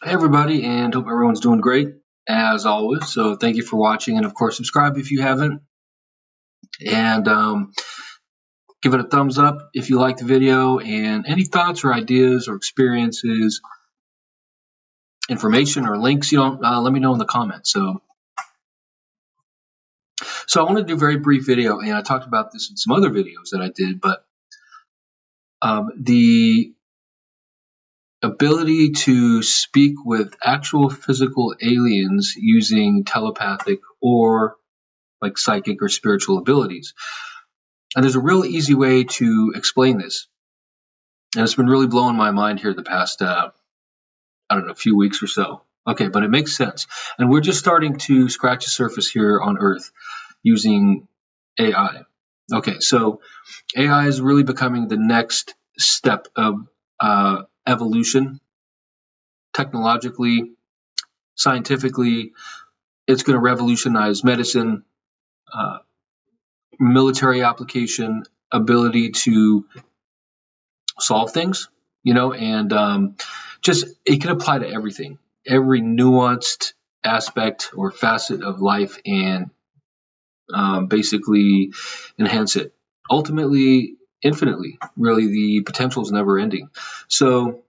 Hey everybody, and hope everyone's doing great as always. So thank you for watching, and of course subscribe if you haven't, and give it a thumbs up if you like the video. And any thoughts or ideas or experiences, information or links you don't, let me know in the comments. So I want to do a very brief video, and I talked about this in some other videos that I did, but the ability to speak with actual physical aliens using telepathic or like psychic or spiritual abilities. And there's a real easy way to explain this. And it's been really blowing my mind here the past, few weeks or so. Okay, but it makes sense. And we're just starting to scratch the surface here on Earth using AI. Okay, so AI is really becoming the next step of evolution, technologically, scientifically. It's going to revolutionize medicine, uh, military application, ability to solve things, and just it can apply to everything, every nuanced aspect or facet of life, and basically enhance it. Ultimately, infinitely, really, the potential is never ending. So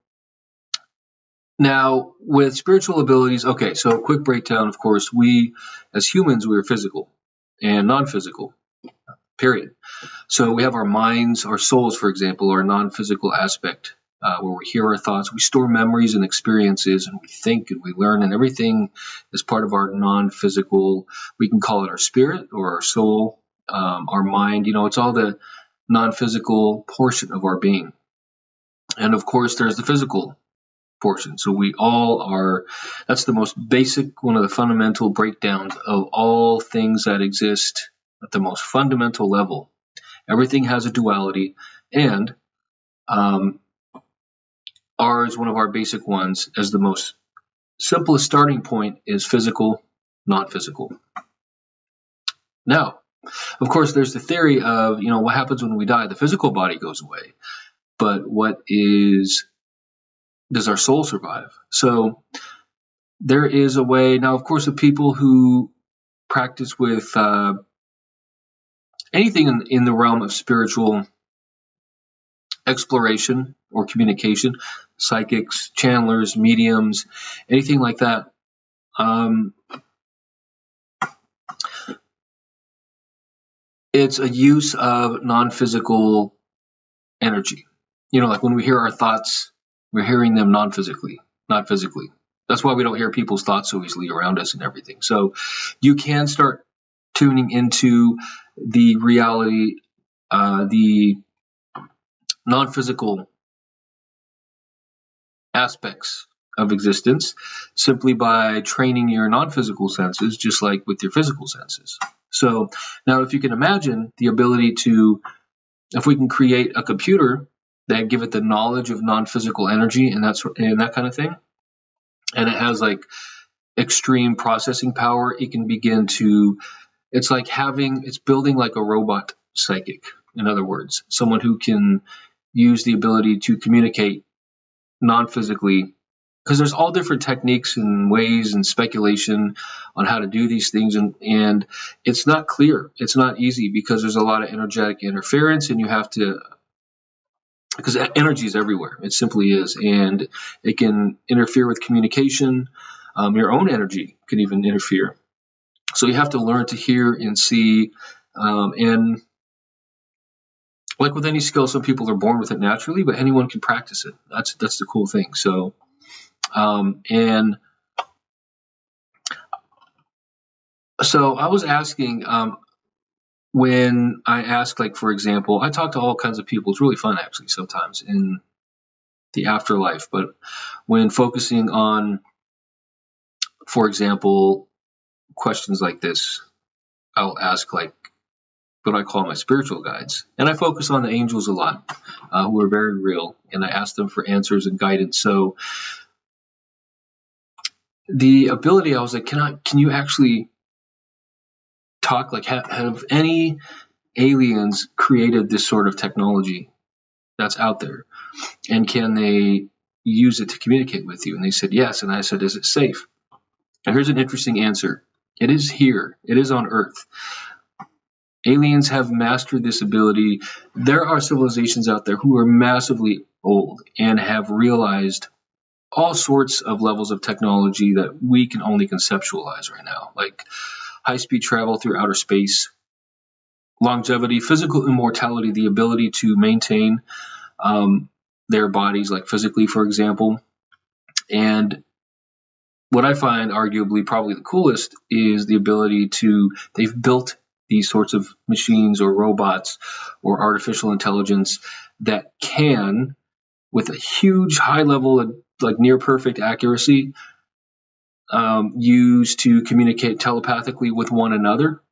now with spiritual abilities, okay, so quick breakdown, of course, we as humans, we are physical and non-physical, period. So we have our minds, our souls, for example, our non-physical aspect, where we hear our thoughts, we store memories and experiences, and we think and we learn, and everything is part of our non-physical. We can call it our spirit or our soul, our mind. It's all the non-physical portion of our being. And of course, there's the physical portion. So we all are. That's the most basic, one of the fundamental breakdowns of all things that exist at the most fundamental level. Everything has a duality, and ours, one of our basic ones, as the most simplest starting point, is physical, non-physical. Now, of course, there's the theory of, what happens when we die? The physical body goes away, but does our soul survive? So there is a way. Now, of course, the people who practice with anything in the realm of spiritual exploration or communication, psychics, channelers, mediums, anything like that. It's a use of non-physical energy. Like when we hear our thoughts, we're hearing them non-physically, not physically. That's why we don't hear people's thoughts so easily around us and everything. So you can start tuning into the reality, the non-physical aspects of existence simply by training your non-physical senses, just like with your physical senses. So now if you can imagine the ability to, if we can create a computer that give it the knowledge of non-physical energy and that kind of thing, and it has like extreme processing power, it can begin to, it's building like a robot psychic. In other words, someone who can use the ability to communicate non-physically, because there's all different techniques and ways and speculation on how to do these things, and it's not clear, it's not easy, because there's a lot of energetic interference, and you have to, because energy is everywhere, it simply is, and it can interfere with communication. Your own energy can even interfere, so you have to learn to hear and see, and like with any skill, some people are born with it naturally, but anyone can practice it. That's the cool thing. So and so I was asking, when I ask, like, for example, I talk to all kinds of people. It's really fun, actually, sometimes in the afterlife. But when focusing on, for example, questions like this, I'll ask, like, what I call my spiritual guides. And I focus on the angels a lot, who are very real. And I ask them for answers and guidance. So the ability, I was like, can you actually talk, like, have any aliens created this sort of technology that's out there, and can they use it to communicate with you? And they said, yes. And I said, is it safe? Now, here's an interesting answer. It is here. It is on Earth. Aliens have mastered this ability. There are civilizations out there who are massively old and have realized all sorts of levels of technology that we can only conceptualize right now, like high-speed travel through outer space, longevity, physical immortality, the ability to maintain their bodies, like physically, for example. And what I find arguably probably the coolest is the ability to, they've built these sorts of machines or robots or artificial intelligence that can, with a huge high level of like near perfect accuracy, use to communicate telepathically with one another,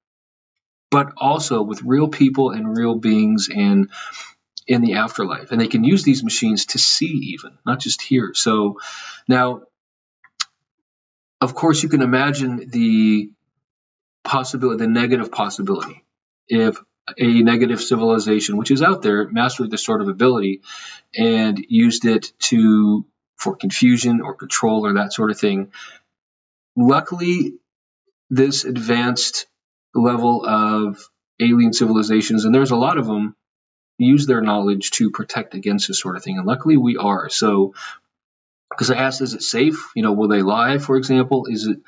but also with real people and real beings and in the afterlife. And they can use these machines to see even, not just hear. So now, of course, you can imagine the possibility, the negative possibility, if a negative civilization, which is out there, mastered this sort of ability and used it for confusion or control or that sort of thing. Luckily, this advanced level of alien civilizations, and there's a lot of them, use their knowledge to protect against this sort of thing. And luckily we are. So, because I asked, is it safe? Will they lie, for example? Is it,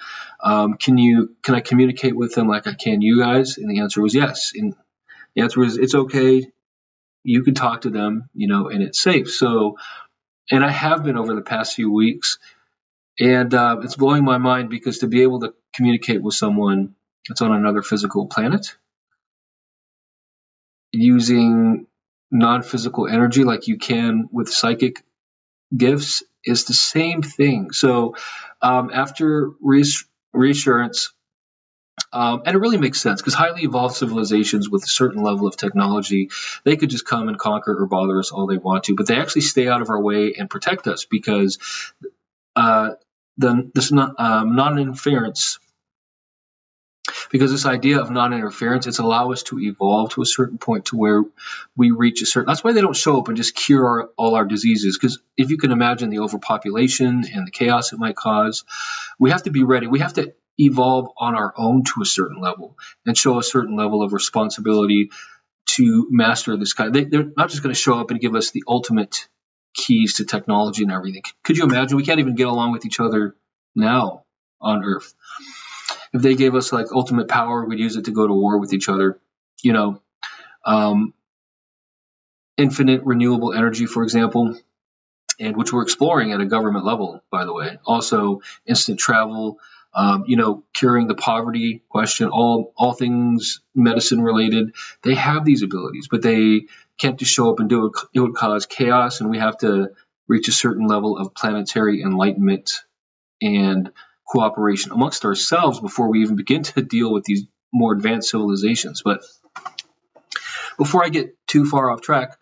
can I communicate with them like I can you guys? And the answer was yes. And the answer was, it's okay. You can talk to them, and it's safe. So, and I have been over the past few weeks, and it's blowing my mind, because to be able to communicate with someone that's on another physical planet using non-physical energy like you can with psychic gifts is the same thing. So after reassurance, and it really makes sense, because highly evolved civilizations with a certain level of technology, they could just come and conquer or bother us all they want to, but they actually stay out of our way and protect us, because this non-interference, because this idea of non-interference, it's allow us to evolve to a certain point to where we reach a certain, that's why they don't show up and just cure all our diseases, because if you can imagine the overpopulation and the chaos it might cause, we have to be ready. We have to evolve on our own to a certain level and show a certain level of responsibility to master this kind. They're not just going to show up and give us the ultimate keys to technology and everything. Could you imagine? We can't even get along with each other now on Earth. If they gave us like ultimate power, we'd use it to go to war with each other. Infinite renewable energy, for example, and which we're exploring at a government level, by the way. Also, instant travel, curing the poverty question, all things medicine related. They have these abilities, but they can't just show up and do it. It would cause chaos, and we have to reach a certain level of planetary enlightenment and cooperation amongst ourselves before we even begin to deal with these more advanced civilizations. But before I get too far off track,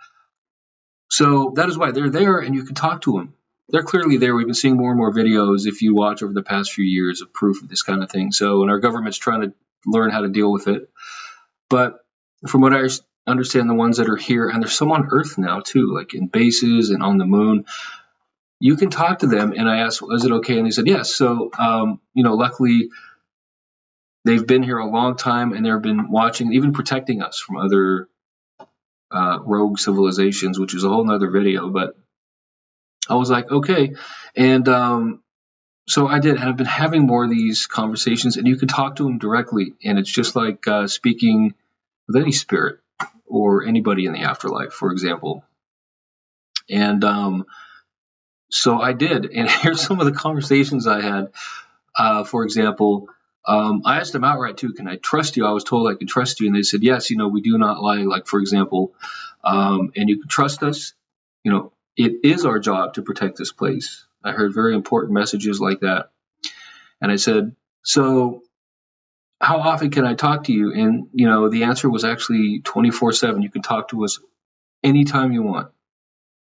so that is why they're there, and you can talk to them. They're clearly there. We've been seeing more and more videos, if you watch over the past few years, of proof of this kind of thing. So, and our government's trying to learn how to deal with it. But from what I understand, the ones that are here, and there's some on Earth now too, like in bases and on the moon, you can talk to them. And I asked, well, is it okay? And they said, yes. So, luckily, they've been here a long time, and they've been watching, even protecting us from other rogue civilizations, which is a whole nother video. But I was like, okay. And so I did. And I've been having more of these conversations, and you can talk to them directly. And it's just like speaking with any spirit or anybody in the afterlife, for example. And so I did. And here's some of the conversations I had. For example, I asked them outright too, can I trust you? I was told I could trust you. And they said, yes, we do not lie. Like, for example, and you can trust us. It is our job to protect this place. I heard very important messages like that. And I said, so how often can I talk to you? And, the answer was actually 24/7. You can talk to us anytime you want,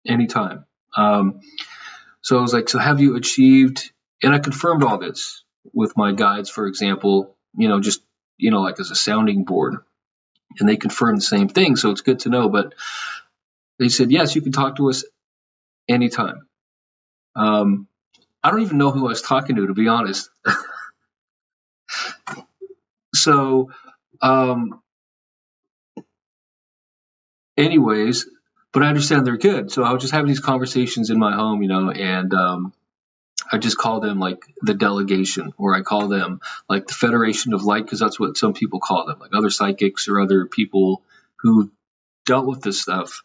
anytime. So I was like, so have you achieved, and I confirmed all this with my guides, for example, just, like as a sounding board, and they confirmed the same thing. So it's good to know. But they said, yes, you can talk to us anytime. I don't even know who I was talking to be honest. So, um, anyways, but I understand they're good. So I was just having these conversations in my home, and I just call them like the delegation, or I call them like the Federation of Light, because that's what some people call them, like other psychics or other people who dealt with this stuff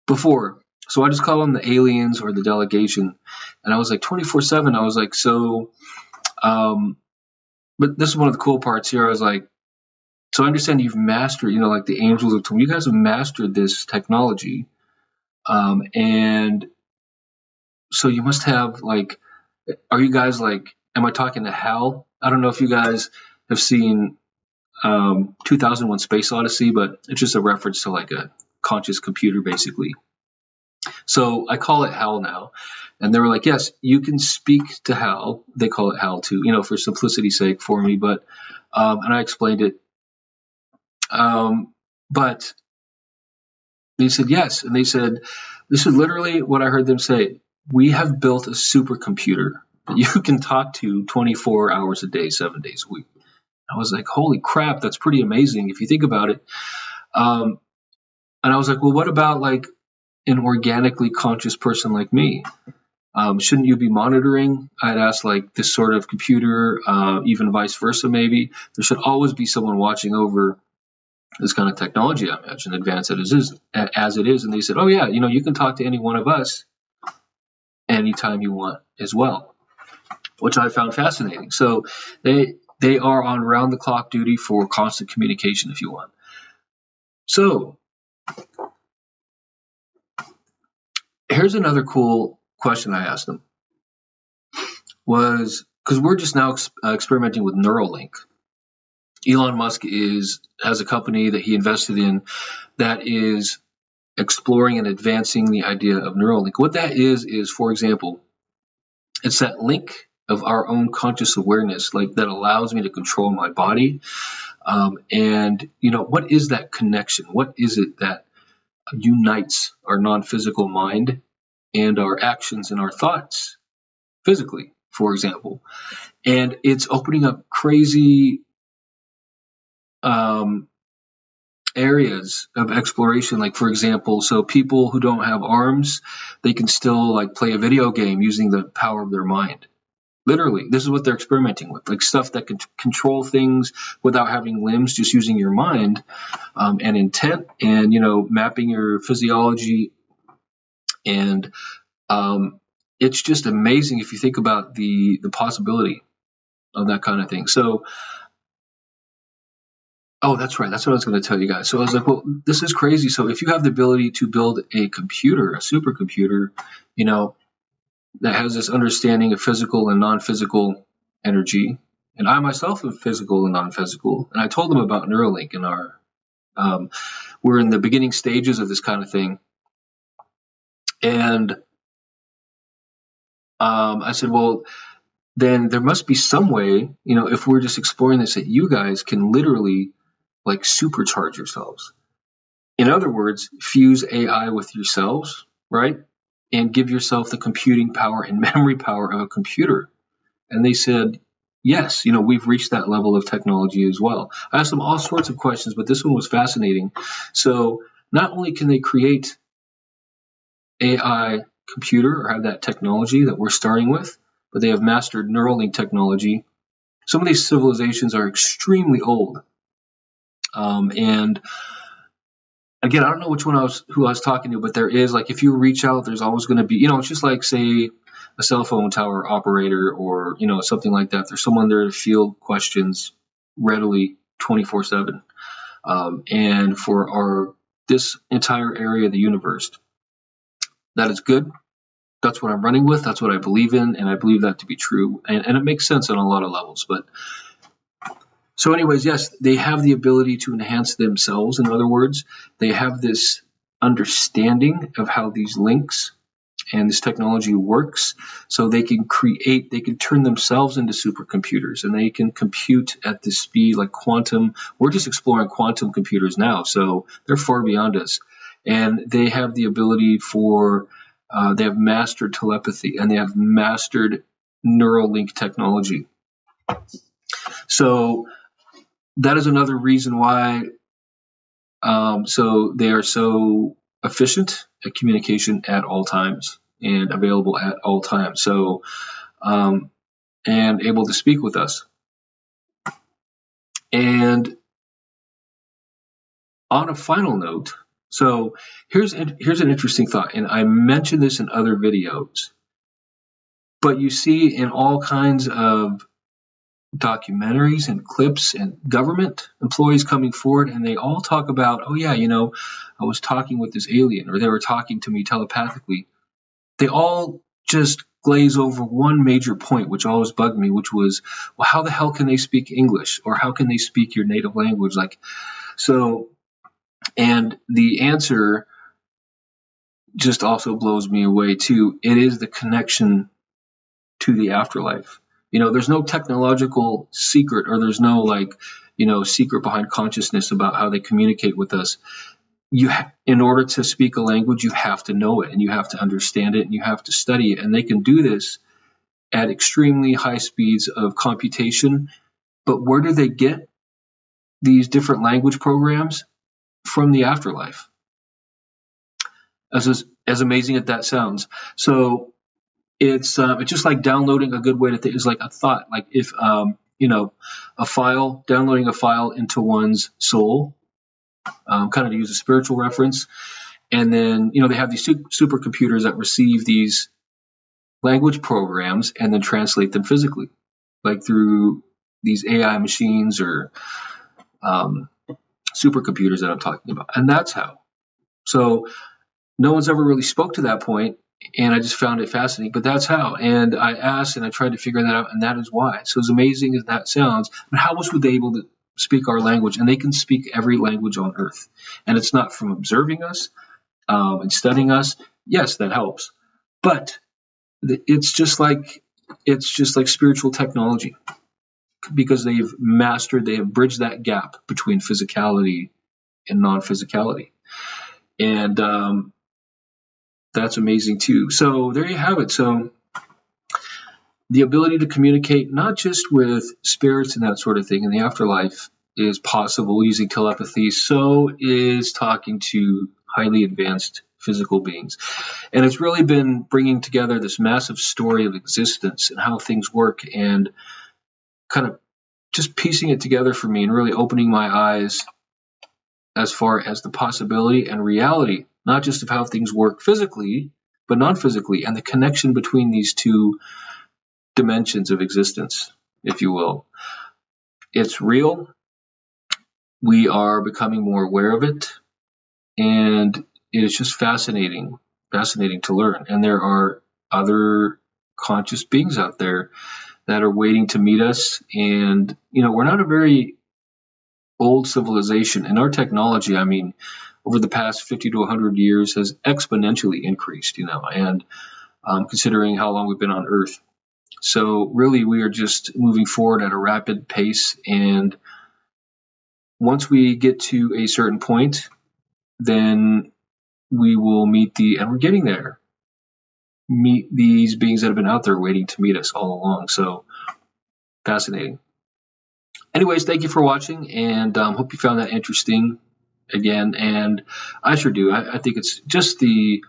before. So I just call them the aliens or the delegation. And I was like 24/7. I was like, but this is one of the cool parts here. I was like, so I understand you've mastered, like the angels have told me, you guys have mastered this technology. And so you must have like, are you guys like, am I talking to Hal? I don't know if you guys have seen 2001 Space Odyssey, but it's just a reference to like a conscious computer basically. So I call it Hal now. And they were like, yes, you can speak to Hal. They call it Hal too, for simplicity's sake for me. But, and I explained it. But they said yes. And they said, this is literally what I heard them say. We have built a supercomputer that you can talk to 24 hours a day, 7 days a week. I was like, holy crap, that's pretty amazing if you think about it. And I was like, well, what about like an organically conscious person like me? Shouldn't you be monitoring? I'd asked like this sort of computer, even vice versa, maybe. There should always be someone watching over this kind of technology, I imagine, advanced as it is. And they said, oh yeah, you can talk to any one of us anytime you want as well, which I found fascinating. So they are on round the clock duty for constant communication if you want. So here's another cool question I asked them, was because we're just now experimenting with Neuralink. Elon Musk has a company that he invested in that is exploring and advancing the idea of Neuralink. What that is, for example, it's that link of our own conscious awareness, like that allows me to control my body. And what is that connection? What is it that unites our non-physical mind and our actions and our thoughts physically, for example? And it's opening up crazy areas of exploration, like for example, so people who don't have arms, they can still like play a video game using the power of their mind. Literally, this is what they're experimenting with, like stuff that can control things without having limbs, just using your mind and intent, and mapping your physiology. And it's just amazing if you think about the possibility of that kind of thing. So, oh, that's right. That's what I was going to tell you guys. So I was like, well, this is crazy. So if you have the ability to build a computer, a supercomputer, that has this understanding of physical and non-physical energy, and I myself am physical and non-physical, and I told them about Neuralink and we're in the beginning stages of this kind of thing. And I said, well, then there must be some way, if we're just exploring this, that you guys can literally like supercharge yourselves. In other words, fuse AI with yourselves, right? And give yourself the computing power and memory power of a computer. And they said, yes, we've reached that level of technology as well. I asked them all sorts of questions, but this one was fascinating. So not only can they create AI computer or have that technology that we're starting with, but they have mastered Neuralink technology. Some of these civilizations are extremely old. And again, I don't know who I was talking to, but there is, like, if you reach out, there's always going to be, it's just like, say, a cell phone tower operator or, something like that. There's someone there to field questions readily 24/7. And for this entire area of the universe, that is good. That's what I'm running with. That's what I believe in. And I believe that to be true. And it makes sense on a lot of levels. But so anyways, yes, they have the ability to enhance themselves. In other words, they have this understanding of how these links and this technology works, so they can turn themselves into supercomputers, and they can compute at the speed like quantum. We're just exploring quantum computers now, so they're far beyond us. And they have the ability for They have mastered telepathy, and they have mastered neural link technology. So that is another reason why so they are so efficient at communication at all times and available at all times. So and able to speak with us. And on a final note, so here's an interesting thought, and I mentioned this in other videos, but you see in all kinds of documentaries and clips and government employees coming forward, and they all talk about, oh yeah, I was talking with this alien, or they were talking to me telepathically. They all just glaze over one major point, which always bugged me, which was, well, how the hell can they speak English, or how can they speak your native language? And the answer just also blows me away too. It is the connection to the afterlife. There's no technological secret, or there's no secret behind consciousness about how they communicate with us. In order to speak a language, you have to know it, and you have to understand it, and you have to study it. And they can do this at extremely high speeds of computation. But where do they get these different language programs? From the afterlife. As amazing as that sounds. So it's just like downloading a good way to think is like a thought. Like if downloading a file into one's soul, kind of to use a spiritual reference, and then they have these supercomputers that receive these language programs and then translate them physically, like through these AI machines or supercomputers that I'm talking about. And that's how. So no one's ever really spoke to that point, and I just found it fascinating. But that's how. And I asked and I tried to figure that out, and that is why. So as amazing as that sounds, but how else would they be able to speak our language? And they can speak every language on earth. And it's not from observing us and studying us. Yes, that helps. But it's just like spiritual technology, because they have bridged that gap between physicality and non-physicality. And that's amazing too. So there you have it. So the ability to communicate not just with spirits and that sort of thing in the afterlife is possible using telepathy. So is talking to highly advanced physical beings. And it's really been bringing together this massive story of existence and how things work, and kind of just piecing it together for me and really opening my eyes as far as the possibility and reality, not just of how things work physically, but non-physically, and the connection between these two dimensions of existence, if you will. It's real. We are becoming more aware of it, and it is just fascinating to learn. And there are other conscious beings out there that are waiting to meet us. And, we're not a very old civilization, and our technology, over the past 50 to 100 years has exponentially increased, and considering how long we've been on Earth. So really, we are just moving forward at a rapid pace, and once we get to a certain point, then we will meet and we're getting there, meet these beings that have been out there waiting to meet us all along. So fascinating. Anyways, thank you for watching, and hope you found that interesting again. And I sure do. I think it's just the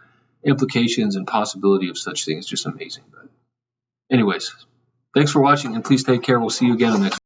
implications and possibility of such things just amazing. But anyways, thanks for watching, and please take care. We'll see you again in the next